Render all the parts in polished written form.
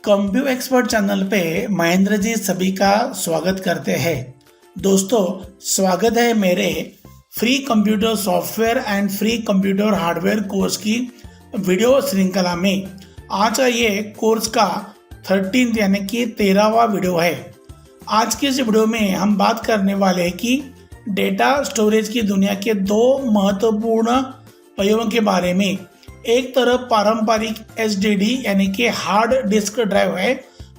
कंप्यू expert channel पे महेंद्र जी सभी का स्वागत करते हैं। दोस्तों, स्वागत है मेरे free computer software and free computer hardware course की वीडियो श्रृंखला में। आज का ये कोर्स का 13 यानी कि 13वां वीडियो है। आज की इस वीडियो में हम बात करने वाले हैं कि डेटा स्टोरेज की दुनिया के दो महत्वपूर्ण प्रयोगों के बारे में। एक तरफ पारंपरिक HDD यानी कि हार्ड डिस्क ड्राइव है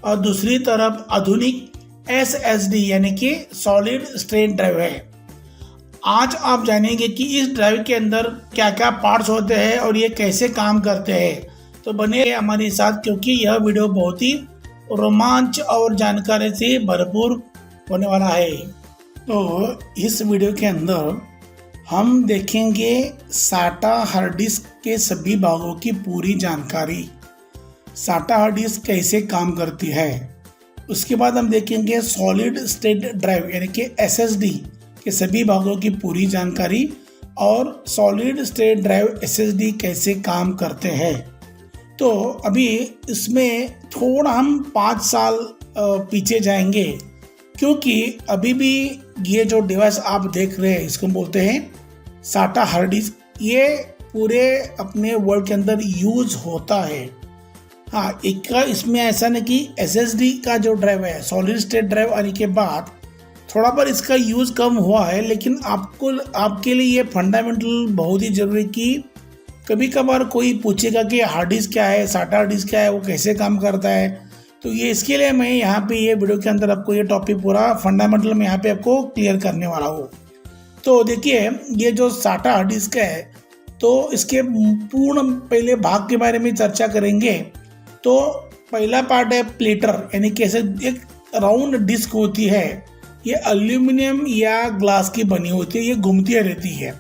और दूसरी तरफ आधुनिक SSD यानी कि सॉलिड स्टेट ड्राइव है। आज आप जानेंगे कि इस ड्राइव के अंदर क्या क्या पार्ट्स होते हैं और ये कैसे काम करते हैं। तो बने हमारे साथ, क्योंकि यह वीडियो बहुत ही रोमांच और जानकारी से भरपूर होने वाला है। तो इस वीडियो के अंदर हम देखेंगे SATA हार्ड डिस्क के सभी भागों की पूरी जानकारी, SATA हार्ड डिस्क कैसे काम करती है। उसके बाद हम देखेंगे सॉलिड स्टेट ड्राइव यानी कि SSD के सभी भागों की पूरी जानकारी और सॉलिड स्टेट ड्राइव SSD कैसे काम करते हैं। तो अभी इसमें थोड़ा हम 5 साल पीछे जाएंगे, क्योंकि अभी भी ये जो डिवाइस आप देख रहे हैं इसको बोलते हैं SATA हार्ड डिस्क। ये पूरे अपने वर्ल्ड के अंदर यूज होता है। हाँ, इसमें ऐसा नहीं कि SSD का जो ड्राइव है, सॉलिड स्टेट ड्राइव आने के बाद थोड़ा पर इसका यूज़ कम हुआ है, लेकिन आपके लिए ये फंडामेंटल बहुत ही जरूरी कि कभी कभार कोई पूछेगा कि हार्ड डिस्क क्या है, SATA हार्ड डिस्क क्या है, वो कैसे काम करता है। तो ये इसके लिए मैं यहाँ पे ये वीडियो के अंदर आपको ये टॉपिक पूरा फंडामेंटल में यहाँ पे आपको क्लियर करने वाला हूँ। तो देखिए, ये जो SATA हार्ड डिस्क है, तो इसके पूर्ण पहले भाग के बारे में चर्चा करेंगे। तो पहला पार्ट है प्लेटर, यानी कैसे एक राउंड डिस्क होती है। ये एल्यूमिनियम या ग्लास की बनी होती है, ये घूमती रहती है।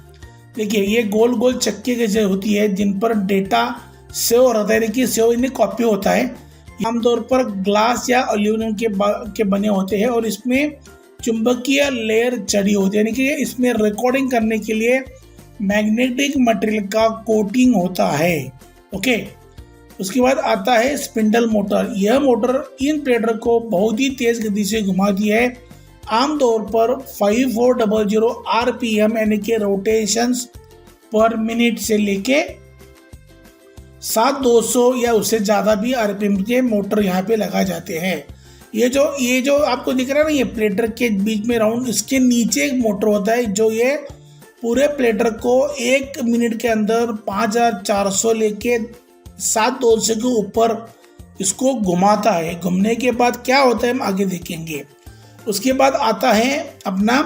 देखिए, ये गोल गोल चक्के जैसे होती है जिन पर डेटा सेव रहता है, कि सेव यानी कॉपी होता है। आमतौर पर ग्लास या एल्यूमिनियम के बने होते हैं और इसमें चुंबकीय लेयर चढ़ी होती है, यानी कि इसमें रिकॉर्डिंग करने के लिए मैग्नेटिक मटेरियल का कोटिंग होता है। ओके, उसके बाद आता है स्पिंडल मोटर। यह मोटर इन प्लेटर को बहुत ही तेज गति से घुमाती है, आमतौर पर 5400 RPM यानी कि रोटेशंस पर मिनट से लेके 7200 या उससे ज़्यादा भी RPM के मोटर यहाँ पे लगा जाते हैं। ये जो आपको दिख रहा है ना, ये प्लेटर के बीच में राउंड, इसके नीचे एक मोटर होता है जो ये पूरे प्लेटर को 1 मिनट के अंदर 5400 लेके 7200 के ऊपर इसको घुमाता है। घूमने के बाद क्या होता है हम आगे देखेंगे। उसके बाद आता है अपना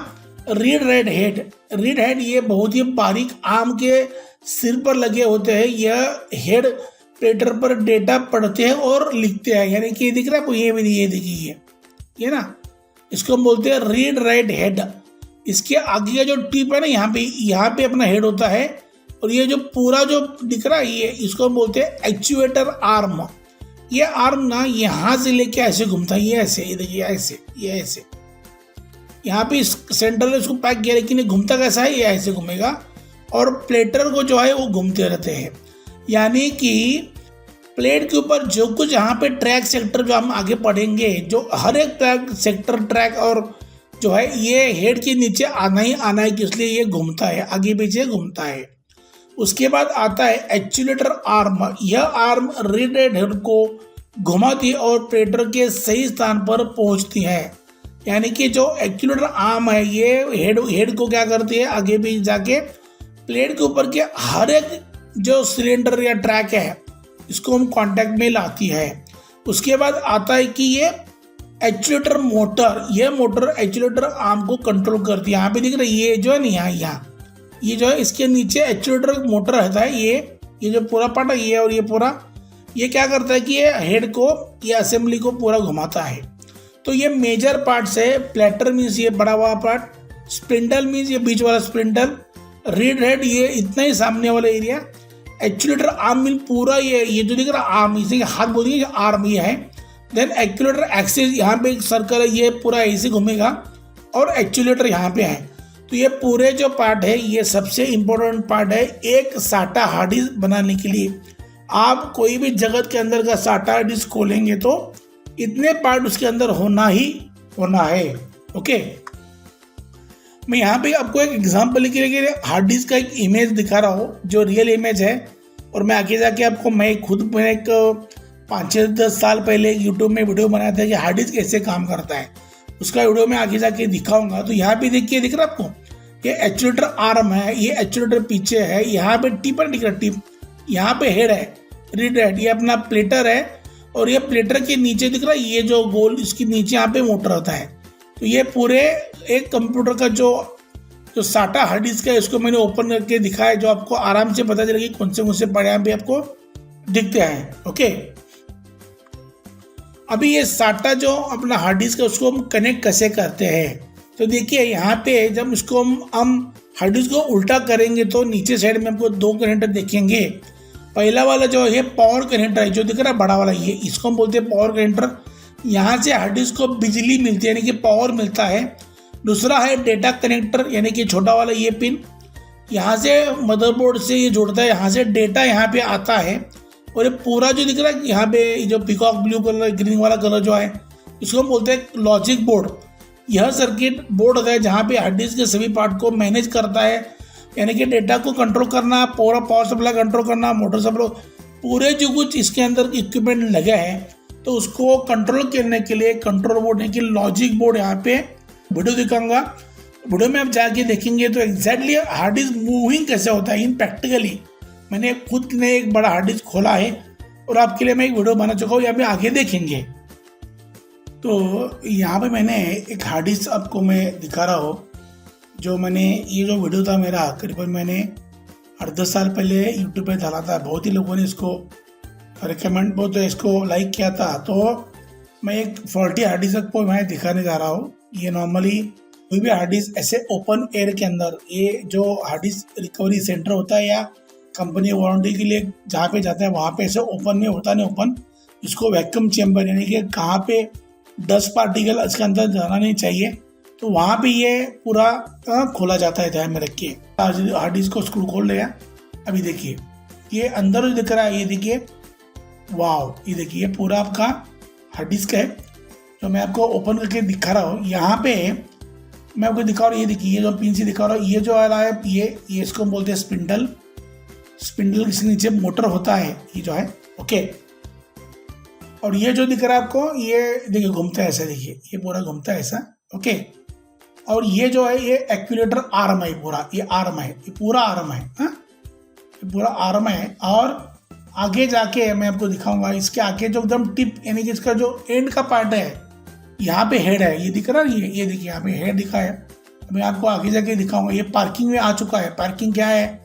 read write head. Read head ये बहुत ही बारीक आम के सिर पर लगे होते हैं। यह हेड प्लेटर पर डेटा पढ़ते हैं और लिखते हैं, यानी कि दिख रहा है आपको, ये देखिए, ये ना, इसको हम बोलते हैं रीड राइट हेड। इसके आगे का जो टिप है ना, यहाँ पे अपना हेड होता है, और ये जो पूरा जो दिख रहा है ये, इसको हम बोलते हैं एक्चुएटर आर्म। ये आर्म ना यहाँ से लेके ऐसे घूमता है, ये ऐसे, ये देखिए ऐसे यहाँ पे सेंटर में इसको पैक किया, लेकिन ये घूमता कैसा है, ये ऐसे घूमेगा और प्लेटर को जो है वो घूमते रहते हैं। यानी कि प्लेट के ऊपर जो कुछ यहाँ पे ट्रैक सेक्टर जो हम आगे पढ़ेंगे, जो हर एक ट्रैक सेक्टर ट्रैक और जो है ये हेड के नीचे आना ही आना है, कि इसलिए ये घूमता है, आगे पीछे घूमता है। उसके बाद आता है एक्चुएटर आर्म। यह आर्म रीड हेड को घुमाती है और प्लेटर के सही स्थान पर पहुंचती है। यानी कि जो एक्चुएटर आर्म है, ये हेड को क्या करती है, आगे भी जाके प्लेट के ऊपर के हर एक जो सिलेंडर या ट्रैक है इसको हम कांटेक्ट में लाती है। उसके बाद आता है कि ये एक्चुएटर मोटर। ये मोटर एक्चुएटर आर्म को कंट्रोल करती है। यहाँ पे दिख रहा है, ये जो है ना, यहाँ ये जो है, इसके नीचे एक्चुएटर मोटर रहता है। ये जो पूरा पार्ट है, ये और ये पूरा, ये क्या करता है कि ये हेड को, ये असेंबली को पूरा घुमाता है। तो ये मेजर पार्ट्स है। प्लेटर मीन्स ये बड़ा वाला पार्ट, स्पिंडल मीन्स ये बीच वाला स्पिंडल, रीड हेड ये इतना ही सामने वाला एरिया, एक्चुएटर आर्म मीन पूरा ये जो दिख रहा है आर्म, इसे हाथ बोलेंगे आर्म ये है। देन एक्चुएटर एक्सिस, यहाँ पे एक सर्कल है, ये पूरा ऐसे घूमेगा और एक्चुएटर यहाँ पे है। तो ये पूरे जो पार्ट है, ये सबसे इम्पोर्टेंट पार्ट है एक SATA हार्ड डिस्क बनाने के लिए। आप कोई भी जगत के अंदर का साटा हार्ड डिस्क खोलेंगे तो इतने पार्ट उसके अंदर होना ही होना है। ओके, मैं यहाँ पे आपको एक एग्जांपल के लिए हार्ड डिस्क का एक इमेज दिखा रहा हूँ जो रियल इमेज है, और मैं आगे जाके आपको मैंने एक 5-10 साल पहले यूट्यूब में वीडियो बनाया था कि हार्ड डिस्क कैसे काम करता है, उसका वीडियो मैं आगे जाके दिखाऊंगा। तो यहाँ पे देखिए, दिख रहा है आपको, ये एक्चुएटर आर्म है, ये एक्चुएटर पीछे है, यहाँ पे टिप दिख रहा है, टिप यहाँ पे हेड है, रीड हेड, ये अपना प्लेटर है, और ये प्लेटर के नीचे दिख रहा है ये जो गोल, इसके नीचे यहाँ पे मोटर होता है। तो ये पूरे एक कंप्यूटर का जो साटा हार्ड डिस्क है, इसको मैंने ओपन करके दिखाया, जो आपको आराम से पता चलेगी कौन से पार्ट यहाँ पे आपको दिखते हैं। ओके, अभी ये साटा जो अपना हार्ड डिस्क है उसको हम कनेक्ट कैसे करते हैं, तो देखिए यहाँ पे जब इसको हम हार्ड डिस्क को उल्टा करेंगे तो नीचे साइड में हमको 2 कनेक्टर देखेंगे। पहला वाला जो है पावर कनेक्टर है, जो दिख रहा है बड़ा वाला, ये इसको हम बोलते हैं पावर कनेक्टर। यहाँ से हार्ड डिस्क को बिजली मिलती है, यानी कि पावर मिलता है। दूसरा है डेटा कनेक्टर, यानी कि छोटा वाला ये पिन, यहाँ से मदरबोर्ड से ये जुड़ता है, यहाँ से डेटा यहाँ पे आता है। और ये पूरा जो दिख रहा है यहाँ पे जो पिकॉक ब्लू कलर ग्रीन वाला कलर जो है, इसको हम बोलते हैं लॉजिक बोर्ड। यह सर्किट बोर्ड होता है जहाँ पे हार्ड डिस्क के सभी पार्ट को मैनेज करता है, यानी कि डेटा को कंट्रोल करना, पूरा पावर सप्लाई कंट्रोल करना, मोटर सप्लाई, पूरे जो कुछ इसके अंदर इक्विपमेंट लगे हैं, तो उसको कंट्रोल करने के लिए कंट्रोल बोर्ड यानी कि लॉजिक बोर्ड यहाँ पे वीडियो दिखाऊंगा। वीडियो में आप जाके देखेंगे तो एग्जैक्टली हार्ड डिस्क मूविंग कैसे होता है इन प्रैक्टिकली। मैंने खुद ने एक बड़ा हार्ड डिस्क खोला है और आपके लिए मैं एक वीडियो बना चुका हूँ, यहाँ पे आगे देखेंगे। तो यहाँ पे मैंने एक हार्ड डिस्क आपको मैं दिखा रहा हूँ, जो मैंने ये जो वीडियो था मेरा करीबन मैंने 8-10 साल पहले यूट्यूब पे डाला था। बहुत ही लोगों ने इसको रिकमेंड, बहुत इसको लाइक किया था। तो मैं एक फॉल्टी हार्ड डिस्क को मैं दिखाने जा रहा हूँ। ये नॉर्मली कोई भी हार्ड डिस्क ऐसे ओपन एयर के अंदर, ये जो हार्ड डिस्क रिकवरी सेंटर होता है या कंपनी वारंटी के लिए जहाँ पे जाता है वहाँ पे ऐसे ओपन में होता नहीं, ओपन इसको वैक्यूम चैम्बर, यानी कि कहाँ पे डस्ट पार्टिकल इसके अंदर जाना नहीं चाहिए, तो वहाँ पे ये पूरा खोला जाता है। ध्यान में रखिए, हार्ड डिस्क को स्क्रू खोल लिया। अभी देखिए ये अंदर जो दिख रहा है, ये देखिए, वाह, ये देखिए ये पूरा आपका हार्ड डिस्क है जो मैं आपको ओपन करके दिखा रहा हूँ। यहाँ पे मैं आपको दिखा रहा हूँ, ये देखिए ये जो पिन से दिखा रहा हूँ, ये जो आ रहा है ये इसको बोलते हैं स्पिंडल। स्पिंडल के नीचे मोटर होता है ये जो है। ओके, और ये जो दिख रहा है आपको, ये देखिए घूमता है ऐसा, देखिए ये पूरा घूमता है ऐसा। ओके, और ये जो है ये एक्यूलेटर आर्म है, पूरा ये आर्म है, ये पूरा आर्म है, ये पूरा आर्म है। और आगे जाके मैं आपको दिखाऊंगा, इसके आगे जो एकदम टिप यानी कि इसका जो एंड का पार्ट है, यहाँ पे हेड है, ये दिख रहा है, ये देखिए यहाँ पे हेड दिखा है। मैं आपको आगे जाके दिखाऊंगा। ये पार्किंग में आ चुका है। पार्किंग क्या है,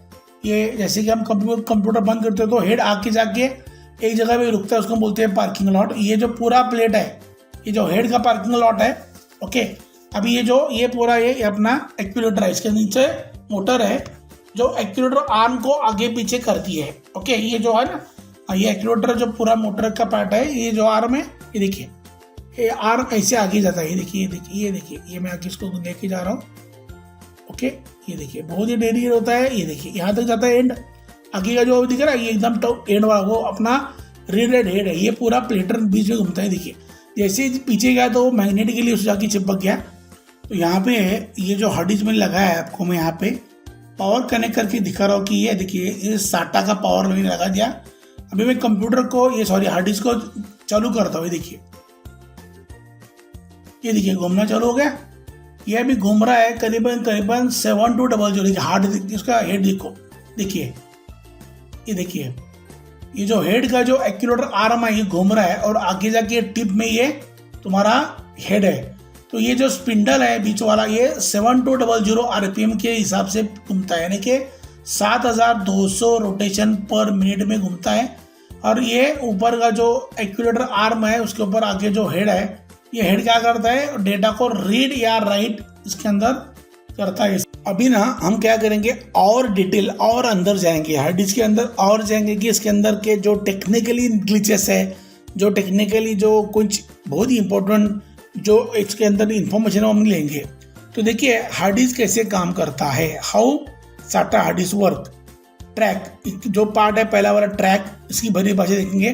ये जैसे कि हम कंप्यूटर बंद करते हैं तो हेड आके जाके एक जगह पे रुकता है, उसको बोलते हैं पार्किंग लॉट। ये जो पूरा प्लेट है, ये जो हेड का पार्किंग लॉट है। ओके, अभी ये पूरा ये अपना एक्यूलेटर है, इसके नीचे मोटर है जो एक्यूलेटर आर्म को आगे पीछे करती है। ओके, ये जो है ना, ये एक्यूलेटर जो पूरा मोटर का पार्ट है, ये जो आर्म है, ये देखिए ये आर्म ऐसे आगे जाता है। ये देखिए ये मैं आगे इसको लेके जा रहा हूँ। ओके, ये देखिए बहुत ही देरी होता है, ये देखिए यहाँ तक जाता है एंड। आगे का जो दिख रहा है ये एकदम एंड वाला वो अपना रेड हेड है, ये पूरा प्लेटर बीच में घूमता है। देखिए जैसे ही पीछे गया तो मैग्नेटिकली उस जाके चिपक गया। तो यहाँ पे ये जो हार्ड डिस्क में लगाया है आपको, मैं यहाँ पे पावर कनेक्ट करके दिखा रहा हूँ कि ये देखिए ये साटा का पावर मैंने लगा दिया। अभी मैं कंप्यूटर को हार्ड डिस्क को चालू करता हूँ। ये देखिए घूमना चालू हो गया। ये अभी घूम रहा है करीबन 7200। हार्ड इसका हेड देखिए ये देखिए ये जो हेड का जो एक्यूलेटर आर्म है ये घूम रहा है, और आगे जाके टिप में ये तुम्हारा हेड है। तो ये जो स्पिंडल है बीच वाला, ये 7200 आरपीएम के हिसाब से घूमता है, यानी कि 7200 रोटेशन पर मिनट में घूमता है। और ये ऊपर का जो एक्यूलेटर आर्म है उसके ऊपर आगे जो हेड है, ये हेड क्या करता है, डेटा को रीड या राइट इसके अंदर करता है। अभी ना हम क्या करेंगे और डिटेल और अंदर जाएंगे, हार्ड डिस्क के अंदर और जाएंगे कि इसके अंदर के जो टेक्निकली ग्लिचेस है, जो टेक्निकली जो कुछ बहुत ही इंपॉर्टेंट जो इसके अंदर इंफॉर्मेशन हम लेंगे। तो देखिए हार्ड डिस्क कैसे काम करता है, हाउ साटा हार्ड डिस्क वर्क। ट्रैक जो पार्ट है, पहला वाला ट्रैक, इसकी भरी भाषा देखेंगे।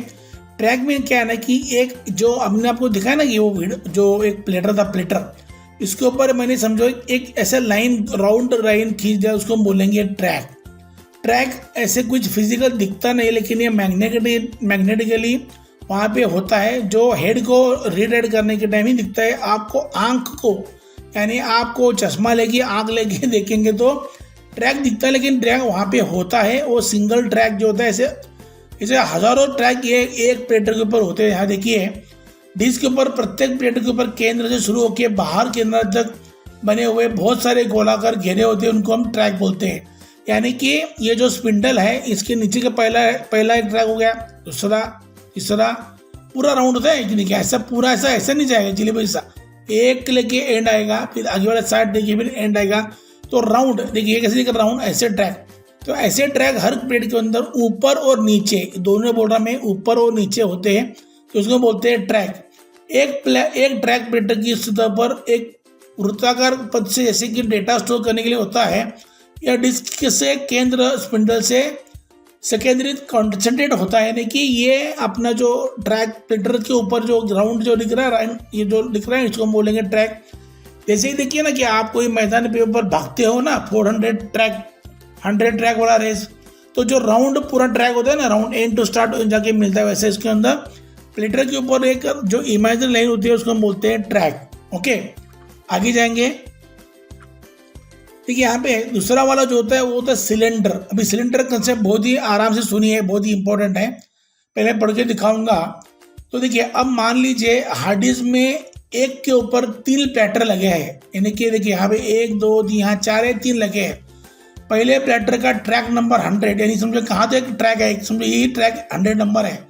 ट्रैक में क्या है ना कि एक जो हमने आपको दिखाया ना कि वो जो एक प्लेटर था, प्लेटर, इसके ऊपर मैंने समझो एक ऐसा लाइन, राउंड लाइन खींच दिया, उसको हम बोलेंगे ट्रैक। ट्रैक ऐसे कुछ फिजिकल दिखता नहीं, लेकिन ये मैग्नेटिकली वहाँ पे होता है, जो हेड को रीडायरेक्ट करने के टाइम ही दिखता है। आपको आंख को, यानी आपको चश्मा लेके आंख लेके देखेंगे तो ट्रैक दिखता है, लेकिन ट्रैक वहाँ पे होता है। वो सिंगल ट्रैक जो होता है, ऐसे हजारों ट्रैक ये एक प्लेटर के ऊपर होते हैं। यहाँ देखिए डिस्क के ऊपर, प्रत्येक प्लेटर के ऊपर केंद्र से शुरू होकर बाहर केंद्र तक बने हुए बहुत सारे गोलाकार घेरे होते हैं, उनको हम ट्रैक बोलते हैं। यानी कि ये जो स्पिंडल है, इसके नीचे का पहला एक ट्रैक हो गया, दूसरा, तीसरा, पूरा राउंड होता है कि नहीं, ऐसा पूरा ऐसा नहीं जाएगा जिलेबी ऐसा, एक लेके एंड आएगा, फिर आगे वाला साइड देखिए फिर एंड आएगा, तो राउंड देखिए कैसे दिख राउंड, ऐसे ट्रैक। तो ऐसे ट्रैक हर प्लेट के अंदर ऊपर और नीचे दोनों बॉर्डर में ऊपर और नीचे होते हैं, तो उसको बोलते हैं ट्रैक। एक ट्रैक प्लेटर की सतह पर एक वृत्ताकार पद से, जैसे कि डेटा स्टोर करने के लिए होता है, या डिस्क से केंद्र स्पिंडल से सेकेंडरीकृत कॉन्सेंट्रेट होता है। यानी कि ये अपना जो ट्रैक प्लेटर के ऊपर जो ग्राउंड जो दिख रहा है, ये जो दिख रहा है, इसको हम बोलेंगे ट्रैक। जैसे ही देखिए ना कि आप कोई मैदान पे ऊपर भागते हो ना, 400 ट्रैक 100 ट्रैक वाला रेस, तो जो राउंड पूरा ट्रैक होता है ना, राउंड एंड टू स्टार्ट जाके मिलता है, वैसे इसके अंदर प्लेटर के ऊपर एक जो इमेजिनरी लाइन होती है उसको हम बोलते हैं ट्रैक। ओके, आगे जाएंगे। देखिए यहाँ पे दूसरा वाला जो होता है वो होता है सिलेंडर। अभी सिलेंडर कंसेप्ट बहुत ही आराम से सुनिए, बहुत ही इंपॉर्टेंट है, पहले पढ़ के दिखाऊंगा। तो देखिए अब मान लीजिए हार्ड डिस्क में एक के ऊपर 3 प्लेटर लगे हैं, यानी कि देखिए यहाँ पे 1 2 यहाँ 4 3 लगे हैं। पहले प्लेटर का ट्रैक नंबर 100, यानी समझो कहाँ तक ट्रैक है, समझो यही ट्रैक 100 नंबर है।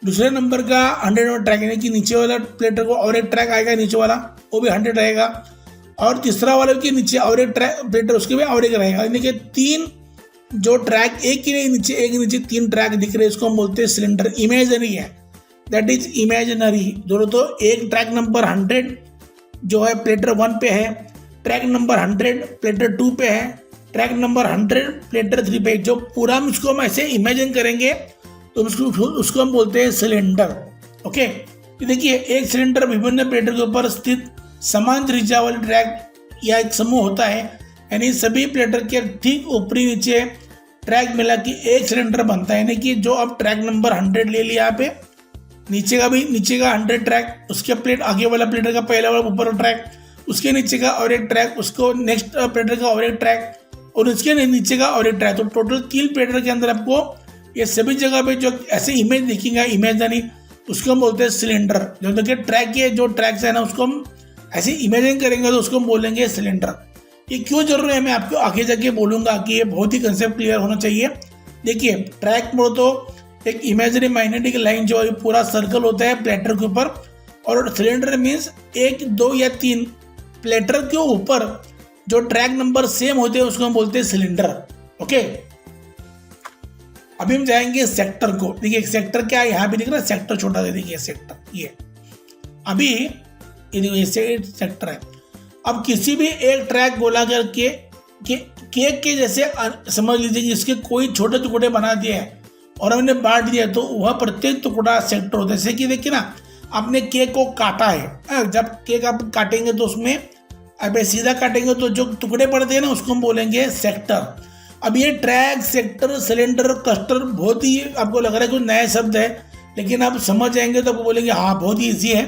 दूसरे नंबर का 100 नंबर ट्रैक, यानी कि नीचे वाला प्लेटर को और एक ट्रैक आएगा नीचे वाला, वो भी 100 रहेगा, और तीसरा वाले के नीचे और एक ट्रैक प्लेटर उसके भी और एक रहेगा। यानी कि 3 जो ट्रैक, एक के नीचे 3 ट्रैक दिख रहे हैं, इसको हम बोलते हैं सिलेंडर। इमेजिनरी है, दैट इज इमेजिनरी। दोनों तो एक ट्रैक नंबर 100 जो है प्लेटर 1 पे है, ट्रैक नंबर 100 प्लेटर 2 पे है, ट्रैक नंबर 100 प्लेटर 3 पे। जो पूरा उसको हम ऐसे इमेजिन करेंगे तो उसको हम बोलते हैं सिलेंडर। ओके, देखिए एक सिलेंडर विभिन्न प्लेटर के ऊपर स्थित समान त्रिज्या वाले ट्रैक या एक समूह होता है, यानी सभी प्लेटर के ठीक ऊपरी नीचे ट्रैक मिला कि एक सिलेंडर बनता है। यानी कि जो अब ट्रैक नंबर 100 ले लिया यहाँ पे, नीचे का 100 ट्रैक, उसके प्लेट आगे वाला प्लेटर का पहला वाला ऊपर ट्रैक, उसके नीचे का और एक ट्रैक, उसको नेक्स्ट प्लेटर का और एक ट्रैक, और उसके नीचे का और एक ट्रैक। तो टोटल 3 प्लेटर के अंदर आपको ये सभी जगह पे जो ऐसे इमेज दिखेगा, इमेजिनरी, उसको हम बोलते हैं सिलेंडर। जो देखिए ट्रैक के जो ट्रैक्स है ना, उसको हम ऐसे इमेजिन करेंगे तो उसको हम बोलेंगे सिलेंडर। ये क्यों जरूरी है मैं आपको आगे जाके बोलूंगा कि ये बहुत ही कंसेप्ट क्लियर होना चाहिए। देखिए ट्रैक बोलो तो एक इमेजिनरी मैग्नेटिक लाइन जो पूरा सर्कल होता है प्लेटर के ऊपर, और सिलेंडर मीन्स 1 2 या 3 प्लेटर के ऊपर जो ट्रैक नंबर सेम होते हैं उसको हम बोलते हैं सिलेंडर। ओके, अभी हम जाएंगे सेक्टर को। देखिए सेक्टर क्या है, यहाँ पे दिख रहा है सेक्टर छोटा सा, देखिए सेक्टर, ये अभी ये सेक्टर है। अब किसी भी एक ट्रैक गोला करके केक के जैसे समझ लीजिए कि इसके कोई छोटे टुकड़े बना दिए हैं और हमने बांट दिया, तो वह प्रत्येक टुकड़ा सेक्टर होता है। जैसे कि देखिए ना, आपने केक को काटा है, जब केक आप काटेंगे तो उसमें अब सीधा काटेंगे तो जो टुकड़े पड़ते हैं ना, उसको हम बोलेंगे सेक्टर। अब ये ट्रैक, सेक्टर, सिलेंडर, क्लस्टर बहुत ही आपको लग रहा है कोई नया शब्द है, लेकिन आप समझ जाएंगे तो आपको बोलेंगे हाँ बहुत ही ईजी है।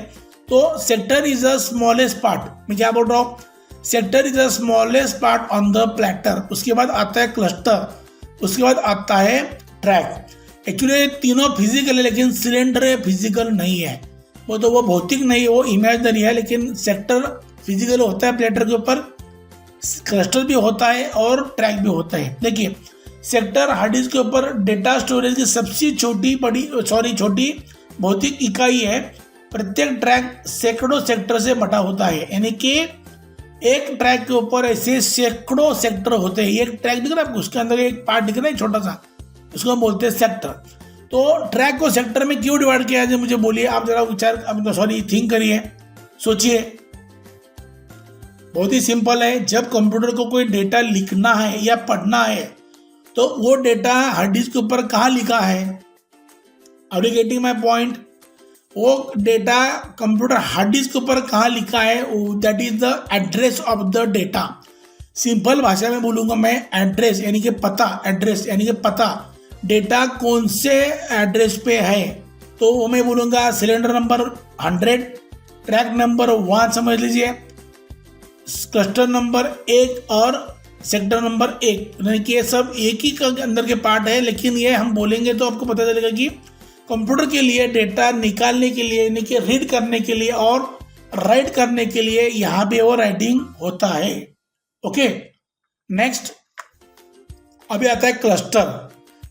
तो sector is the smallest part, मैं क्या बोल रहा हूँ, sector is the smallest part on the platter. उसके बाद आता है क्लस्टर, उसके बाद आता है ट्रैक। एक्चुअली तीनों फिजिकल है, लेकिन सिलेंडर फिजिकल नहीं है, वो भौतिक नहीं है, वो इमेजिनरी है। लेकिन सेक्टर फिजिकल होता है प्लेटर के ऊपर, क्लस्टर भी होता है और ट्रैक भी होता है। देखिए सेक्टर हार्ड डिस्क के ऊपर डेटा स्टोरेज की सबसे छोटी भौतिक इकाई है। प्रत्येक ट्रैक सैकड़ों सेक्टर से बटा होता है, यानी कि एक ट्रैक के ऊपर ऐसे सैकड़ों सेक्टर होते हैं। एक ट्रैक दिख रहा है आपको, उसके अंदर एक पार्ट दिख रहा है छोटा सा, उसको हम बोलते हैं सेक्टर। तो ट्रैक को सेक्टर में क्यों डिवाइड किया जाए, मुझे बोलिए आप जरा थिंक करिए, सोचिए। बहुत ही सिंपल है, जब कंप्यूटर को कोई डेटा लिखना है या पढ़ना है तो वो डेटा हार्ड डिस्क के ऊपर कहाँ लिखा है, are you getting my point? वो डेटा कंप्यूटर हार्ड डिस्क के ऊपर कहाँ लिखा है, that is the address of the data. Simple भाषा में बोलूँगा मैं, एड्रेस यानी कि पता, एड्रेस यानी कि पता, डेटा कौन से एड्रेस पे है। तो वो मैं बोलूँगा सिलेंडर नंबर 100, ट्रैक नंबर 1 समझ लीजिए, क्लस्टर नंबर 1 और सेक्टर नंबर 1, यानी कि ये सब एक ही के अंदर के पार्ट है। लेकिन ये हम बोलेंगे तो आपको पता चलेगा कि कंप्यूटर के लिए डेटा निकालने के लिए यानी कि रीड करने के लिए और राइट करने के लिए यहाँ पे वो राइटिंग होता है। ओके, नेक्स्ट अभी आता है क्लस्टर।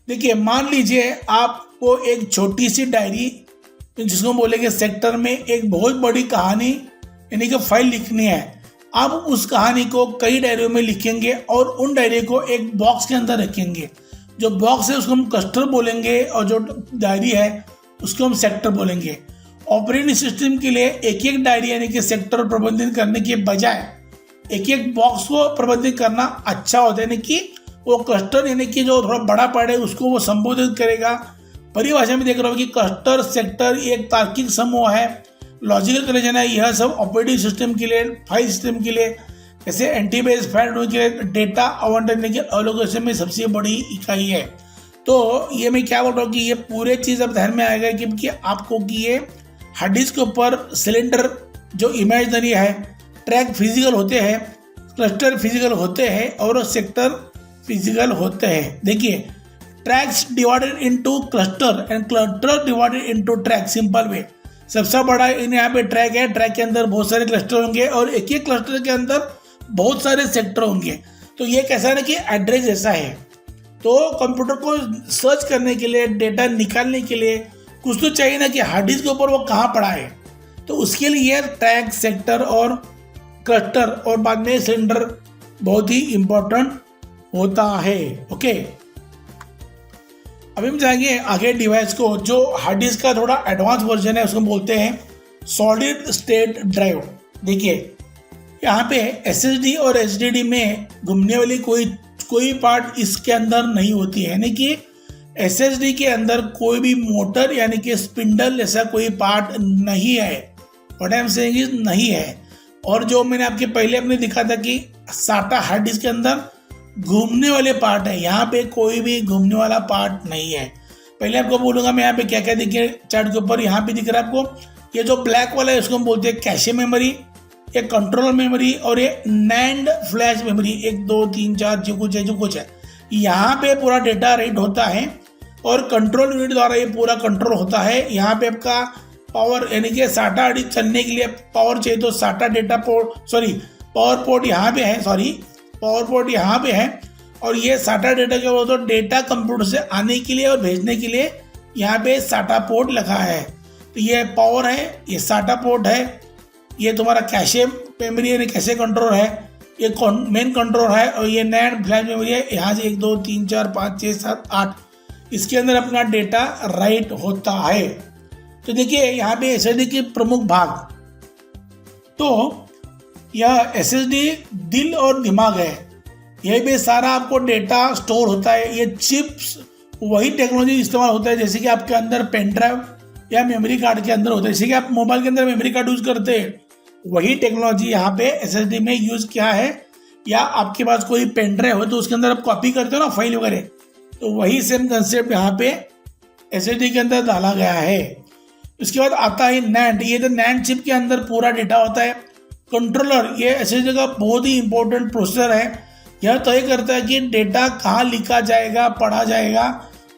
देखिए, मान लीजिए आपको एक छोटी सी डायरी, जिसको बोलेंगे सेक्टर में, एक बहुत बड़ी कहानी यानी कि फाइल लिखनी है। आप उस कहानी को कई डायरियों में लिखेंगे और उन डायरी को एक बॉक्स के अंदर रखेंगे। जो बॉक्स है उसको हम क्लस्टर बोलेंगे और जो डायरी है उसको हम सेक्टर बोलेंगे। ऑपरेटिंग सिस्टम के लिए एक एक डायरी यानी कि सेक्टर प्रबंधित करने के बजाय एक एक बॉक्स को प्रबंधित करना अच्छा होता है, यानी कि वो क्लस्टर यानी कि जो थोड़ा बड़ा पार्ट है उसको वो संबोधित करेगा। परिभाषा में देख रहा हूँ कि क्लस्टर सेक्टर एक तार्किक समूह है, लॉजिकल कनेक्शन है। यह सब ऑपरेटिंग सिस्टम के लिए, फाइल सिस्टम के लिए, जैसे एंटीबेस फाइल के डेटा आवंटन के एलोकेशन में सबसे बड़ी इकाई है। तो ये मैं क्या बोल रहा हूँ कि ये पूरे चीज़ अब ध्यान में आएगा क्योंकि आपको कि ये हार्ड डिस्क के ऊपर सिलेंडर जो इमेजिनरी है, ट्रैक फिजिकल होते हैं, क्लस्टर फिजिकल होते हैं और सेक्टर फिजिकल होते हैं। देखिए, tracks divided into cluster and cluster divided into track. Simple way, सबसे बड़ा यहाँ पे ट्रैक है, ट्रैक के अंदर बहुत सारे क्लस्टर होंगे और एक एक क्लस्टर के अंदर बहुत सारे सेक्टर होंगे। तो ये कैसा है ना कि एड्रेस जैसा है। तो कंप्यूटर को सर्च करने के लिए, डेटा निकालने के लिए कुछ तो चाहिए ना कि हार्ड डिस्क के ऊपर वो कहाँ पड़ा है। तो उसके लिए ट्रैक, सेक्टर और क्लस्टर और बाद में सिलेंडर बहुत ही इंपॉर्टेंट होता है। ओके, अभी हम जाएंगे आगे डिवाइस को। जो हार्ड डिस्क का थोड़ा एडवांस वर्जन है उसको बोलते हैं सॉलिड स्टेट ड्राइव। देखिए, यहाँ पे SSD और HDD में घूमने वाली कोई पार्ट इसके अंदर नहीं होती है, यानी कि SSD के अंदर कोई भी मोटर यानी कि स्पिंडल ऐसा कोई पार्ट नहीं है। What I am saying is नहीं है। और जो मैंने आपके पहले अपने दिखा था कि SATA हार्ड डिस्क के अंदर घूमने वाले पार्ट है, यहाँ पे कोई भी घूमने वाला पार्ट नहीं है। पहले आपको बोलूँगा मैं यहाँ पे क्या क्या दिखे चार्ट के ऊपर। यहाँ पे दिख रहा है आपको ये जो ब्लैक वाला है उसको हम बोलते हैं कैशे मेमोरी, ये कंट्रोल मेमोरी और ये नैंड फ्लैश मेमोरी। 1 2 3 4 जो कुछ है यहाँ पे पूरा डेटा राइट होता है और कंट्रोल यूनिट द्वारा ये पूरा कंट्रोल होता है। यहाँ पे आपका पावर यानी कि SATA हार्ड डिस्क चलने के लिए पावर चाहिए तो SATA data port, power port यहाँ पे है, पावर पोर्ट यहाँ पे है। और ये SATA डेटा क्या बोलते हैं, डेटा कंप्यूटर से आने के लिए और भेजने के लिए यहाँ पे SATA पोर्ट लगा है। तो ये पावर है, ये SATA पोर्ट है, ये तुम्हारा कैशे मेमोरी यानी कैशे कंट्रोल है, ये मेन कंट्रोल है और ये नैंड फ्लैश मेमोरी है। यहाँ से 1 2 3 4 5 6 7 8 इसके अंदर अपना डेटा राइट होता है। तो देखिए यहाँ पे SSD के प्रमुख भाग, तो यह SSD दिल और दिमाग है, यही पे सारा आपको डेटा स्टोर होता है। ये चिप्स वही टेक्नोलॉजी इस्तेमाल होता है जैसे कि आपके अंदर पेन ड्राइव या मेमोरी कार्ड के अंदर होता है। जैसे कि आप मोबाइल के अंदर मेमोरी कार्ड यूज करते हैं, वही टेक्नोलॉजी यहाँ पे SSD में यूज किया है। या आपके पास कोई पेन ड्राइव हो तो उसके अंदर आप कॉपी करते हो ना फाइल वगैरह, तो वही सेम कंसेप्ट यहाँ पे SSD के अंदर डाला गया है। उसके बाद आता है नैंड। ये तो नैंड चिप के अंदर पूरा डेटा होता है। कंट्रोलर, ये SSD का बहुत ही इंपॉर्टेंट प्रोसेसर है। यह तय करता है कि डेटा कहाँ लिखा जाएगा, पढ़ा जाएगा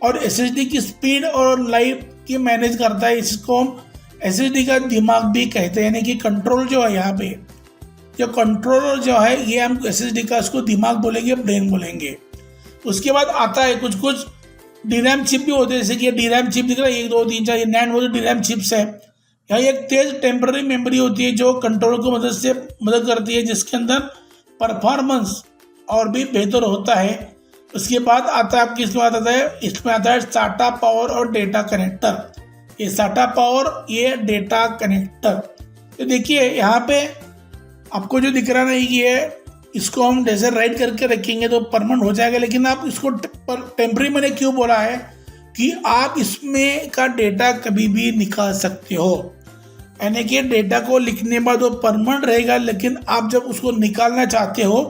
और SSD की स्पीड और लाइफ की मैनेज करता है। इसको हम SSD का दिमाग भी कहते हैं, यानी कि कंट्रोल जो है यहाँ पे, जो कंट्रोलर जो है ये हम SSD का इसको दिमाग बोलेंगे, ब्रेन बोलेंगे। उसके बाद आता है कुछ DRAM चिप भी होते हैं, जैसे कि ये DRAM चिप दिख रहा है 1 2 3 4, ये नैंड वो DRAM चिप्स है। यहाँ एक तेज टेम्पररी मेमोरी होती है जो कंट्रोलर को मदद करती है, जिसके अंदर परफॉर्मेंस और भी बेहतर होता है। उसके बाद आता है आपकी, इसमें आता है SATA पावर और डेटा कनेक्टर। ये SATA पावर, ये डेटा कनेक्टर। तो देखिए यहाँ पे आपको जो दिख रहा है ये, इसको हम जैसे राइट करके रखेंगे तो परमानेंट हो जाएगा। लेकिन आप इसको टेम्पररी मैंने क्यों बोला है, कि आप इसमें का डेटा कभी भी निकाल सकते हो, यानी कि डेटा को लिखने के बाद वो परमानेंट रहेगा, लेकिन आप जब उसको निकालना चाहते हो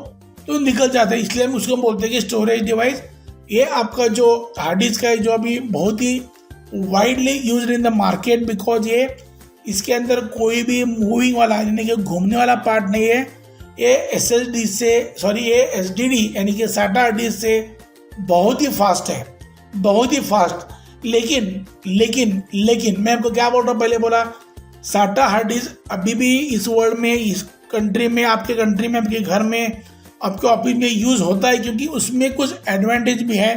तो निकल जाता है। इसलिए हम उसको बोलते हैं कि स्टोरेज डिवाइस। ये आपका जो हार्ड डिस्क है जो अभी बहुत ही widely used in the market, because ये इसके अंदर कोई भी मूविंग वाला यानी कि घूमने वाला पार्ट नहीं है। ये SSD से ये SSD यानी कि SATA हार्ड डिस्क से बहुत ही फास्ट है, बहुत ही फास्ट। लेकिन मैं आपको क्या बोल रहा हूँ, पहले बोला SATA हार्ड डिस्क अभी भी इस वर्ल्ड में, इस कंट्री में, आपके कंट्री में, आपके घर में, आपके ऑफिस में यूज होता है, क्योंकि उसमें कुछ एडवांटेज भी है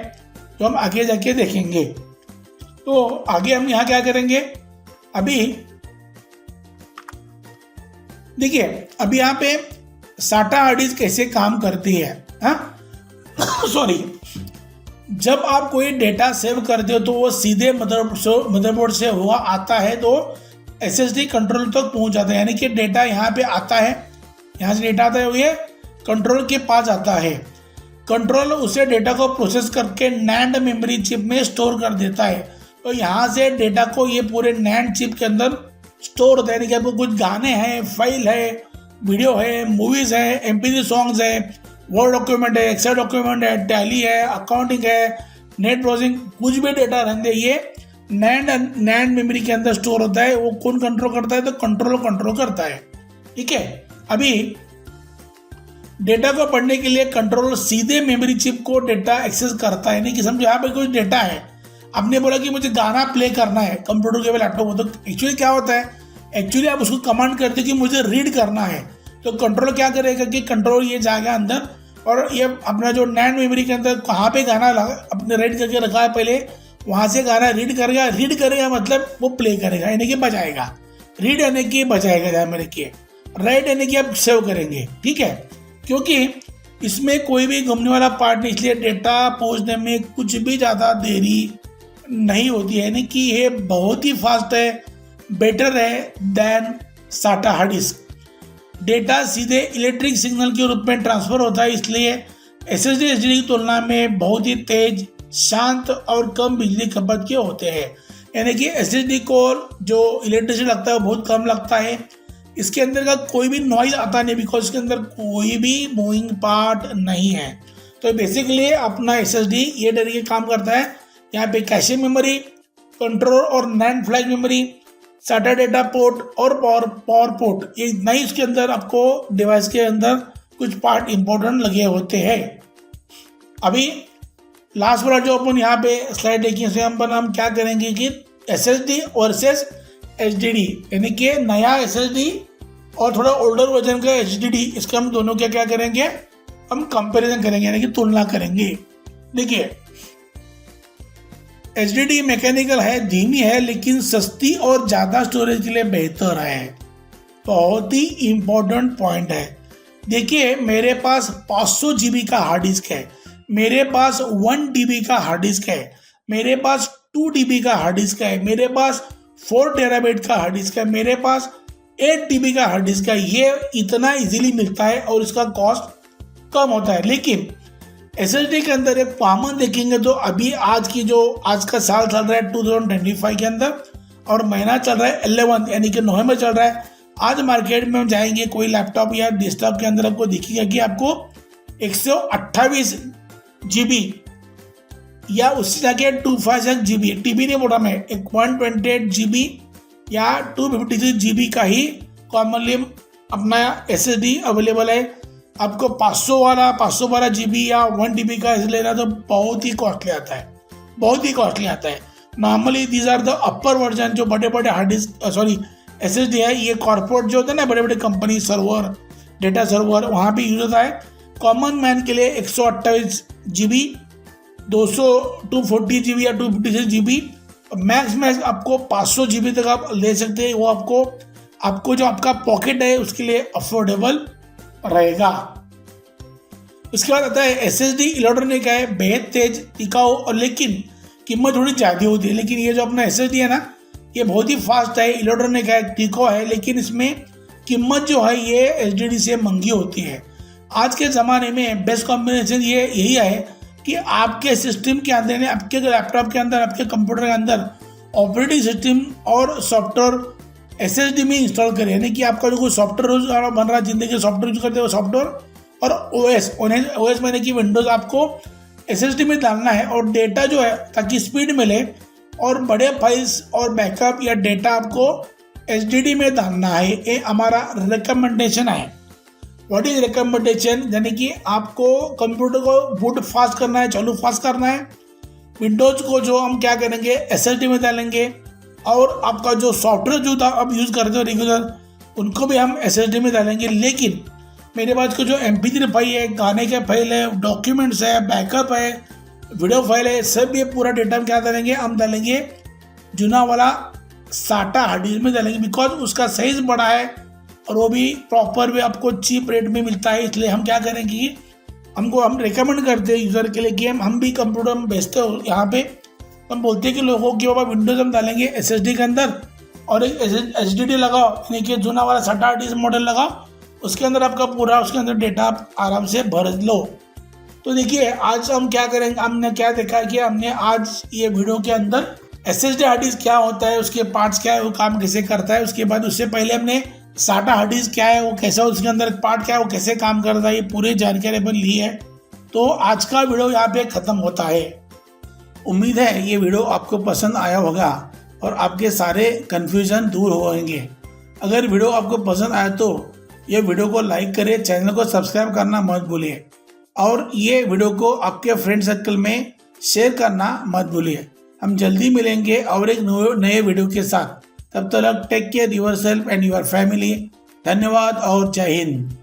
जो हम आगे जाके देखेंगे। तो आगे हम यहाँ क्या करेंगे, अभी देखिए अभी यहाँ पे SATA हार्ड डिस्क कैसे काम करती है। सॉरी, जब आप कोई डेटा सेव करते हो तो वो सीधे मदरबोर्ड से हुआ आता है तो SSD कंट्रोल तक पहुंच जाता है, यानी कि डेटा यहाँ पे आता है, यहाँ से डेटा आता है वो ये कंट्रोल के पास आता है। कंट्रोल उसे डेटा को प्रोसेस करके NAND मेमोरी चिप में स्टोर कर देता है। तो यहाँ से डेटा को ये पूरे NAND चिप के अंदर स्टोर होता है, यानी कि आपको कुछ गाने हैं, फाइल है, वीडियो है, मूवीज है, MP3 सॉन्ग्स है, वर्ड डॉक्यूमेंट है, एक्सेल डॉक्यूमेंट है, टैली है, अकाउंटिंग है, नेट ब्राउजिंग, कुछ भी डेटा रहने ये NAND मेमोरी के अंदर स्टोर होता है। वो कौन कंट्रोल करता है, तो कंट्रोल करता है। ठीक है, अभी डेटा को पढ़ने के लिए कंट्रोलर सीधे मेमोरी चिप को डेटा एक्सेस करता है। नहीं कि समझो यहाँ पे कुछ डेटा है, आपने बोला कि मुझे गाना प्ले करना है कंप्यूटर के लैपटॉप में, तो एक्चुअली क्या होता है, एक्चुअली आप उसको कमांड करते हो कि मुझे रीड करना है, तो कंट्रोलर क्या करेगा कि कंट्रोल ये जाएगा अंदर और ये अपना जो NAND मेमोरी के अंदर कहाँ पे गाना अपने रेड करके रखा है पहले, वहाँ से गाना रीड करेगा मतलब वो प्ले करेगा, यानी कि बजाएगा। रीड यानी कि बजाएगा, ध्यान में रखिए। राइट यानी कि आप सेव करेंगे। ठीक है, क्योंकि इसमें कोई भी घूमने वाला पार्ट नहीं, इसलिए डेटा पहुंचने में कुछ भी ज़्यादा देरी नहीं होती है, यानी कि ये बहुत ही फास्ट है, बेटर है then SATA hard disk. Data सीधे इलेक्ट्रिक सिग्नल के रूप में ट्रांसफर होता है, इसलिए SSD की तुलना में बहुत ही तेज, शांत और कम बिजली खपत के होते हैं। यानी कि SSD को जो इलेक्ट्रिसिटी लगता है वो बहुत कम लगता है। इसके अंदर का कोई भी नॉइज आता नहीं, बिकॉज इसके अंदर कोई भी मूविंग पार्ट नहीं है। तो बेसिकली अपना SSD ये तरीके काम करता है। यहाँ पे कैशे मेमोरी, कंट्रोल और NAND flash memory, SATA data port और पावर पोर्ट, ये नहीं इसके अंदर आपको डिवाइस के अंदर कुछ पार्ट इंपॉर्टेंट लगे होते हैं। अभी लास्ट वाला जो अपन यहाँ पे स्लाइड देखिए, इसमें हम क्या करेंगे कि SSD वर्सेस HDD, यानी कि नया SSD और थोड़ा ओल्डर वर्जन का HDD, इसका हम दोनों क्या करेंगे, हम कंपैरिजन करेंगे, यानी कि तुलना करेंगे। देखिए HDD मैकेनिकल है, धीमी है, लेकिन सस्ती और ज़्यादा स्टोरेज के लिए बेहतर है। बहुत ही इम्पोर्टेंट पॉइंट है। देखिए मेरे पास 500 GB का हार्ड डिस्क है, मेरे पास 1 TB का हार्ड डिस्क है, मेरे पास 2 TB का हार्ड डिस्क है, मेरे पास 4 TB का हार्ड डिस्क है, मेरे पास 8 TB का हार्ड डिस्क है। ये इतना इजीली मिलता है और इसका कॉस्ट कम होता है। लेकिन SSD के अंदर एक कॉमन देखेंगे तो अभी आज का साल चल रहा है 2025 के अंदर और महीना चल रहा है 11 यानी कि नवंबर चल रहा है। आज मार्केट में हम जाएंगे कोई लैपटॉप या डेस्कटॉप के अंदर आपको दिखेगा कि आपको 128 GB या उससे जाके 256 GB, TB नहीं बोल रहा मैं, एक 128 GB या 256 GB का ही कॉमनली अपना SSD अवेलेबल है। आपको 512 GB या 1 TB का ऐसे लेना तो बहुत ही कॉस्टली आता है, बहुत ही कॉस्टली आता है। Normally these are the upper version, जो बड़े बड़े हार्ड डिस्क SSD है, ये कॉर्पोरेट जो होता है ना, बड़े बड़े कंपनी सर्वर, डेटा सर्वर, वहाँ पे यूज होता है। कॉमन मैन के लिए 128 GB, 240 GB या 256 GB, मैक्स आपको 500 GB तक आप ले सकते हैं। वो आपको जो आपका पॉकेट है उसके लिए अफोर्डेबल रहेगा। उसके बाद आता है SSD इलेक्ट्रॉनिक है, बेहद तेज, टिकाऊ और लेकिन कीमत थोड़ी ज़्यादा होती है। लेकिन ये जो अपना SSD है ना, ये बहुत ही फास्ट है, इलेक्ट्रॉनिक है, टिकाऊ है, लेकिन इसमें कीमत जो है ये HDD से महंगी होती है। आज के ज़माने में बेस्ट कॉम्बिनेशन ये यही है कि आपके सिस्टम के अंदर यानी आपके लैपटॉप के अंदर, आपके कंप्यूटर के अंदर ऑपरेटिंग सिस्टम और सॉफ्टवेयर SSD में इंस्टॉल करें। यानी कि आपका जो कोई सॉफ्टवेयर यूज बन रहा है, जिंदगी सॉफ्टवेयर यूज करते हैं वो सॉफ्टवेयर और OS मैंने कि विंडोज आपको SSD में डालना है और डेटा जो है ताकि स्पीड मिले और बड़े फाइल्स और बैकअप या डेटा आपको HDD में डालना है। ये हमारा रिकमेंडेशन है। What is recommendation? यानी कि आपको कंप्यूटर को बूट फास्ट करना है, चालू फास्ट करना है। विंडोज को जो हम क्या करेंगे SSD में डालेंगे और आपका जो सॉफ्टवेयर जो था अब यूज़ करते हो रेगुलर उनको भी हम SSD में डालेंगे। लेकिन मेरे पास को जो MP3 फाइल है, गाने के फाइल है, डॉक्यूमेंट्स है, बैकअप है, वीडियो फाइल है, सब ये पूरा डेटा हम क्या डालेंगे, हम डालेंगे जुना वाला SATA हार्ड डिस्क में डालेंगे। बिकॉज उसका साइज बड़ा है और वो भी प्रॉपर भी आपको चीप रेट में मिलता है। इसलिए हम क्या करेंगे कि हम रिकमेंड करते हैं यूज़र के लिए कि हम भी कंप्यूटर हम बेचते हो यहाँ पे हम बोलते हैं कि लोगों की बाबा विंडोज हम डालेंगे SSD के अंदर और एक HDD लगाओ, यानी कि जुना वाला SATA हार्ड डिस्क मॉडल लगाओ, उसके अंदर आपका पूरा उसके अंदर डेटा आप आराम से भर लो। तो देखिए आज हम क्या करेंगे, हमने क्या देखा कि हमने आज ये वीडियो के अंदर SSD हार्ड डिस्क क्या होता है, उसके पार्ट्स क्या है, वो काम कैसे करता है। उसके बाद उससे पहले हमने SATA हार्ड डिस्क क्या है, वो कैसा, उसके अंदर पार्ट क्या है, वो कैसे काम करता है, ये पूरी जानकारी अपन ली है। तो आज का वीडियो यहाँ पे खत्म होता है। उम्मीद है ये वीडियो आपको पसंद आया होगा और आपके सारे कन्फ्यूजन दूर होंगे। अगर वीडियो आपको पसंद आया तो ये वीडियो को लाइक करिए, चैनल को सब्सक्राइब करना मत भूलिए और ये वीडियो को आपके फ्रेंड सर्कल में शेयर करना मत भूलिए। हम जल्दी मिलेंगे और एक नए वीडियो के साथ। तब तक take care yourself and your family. धन्यवाद और जय हिंद।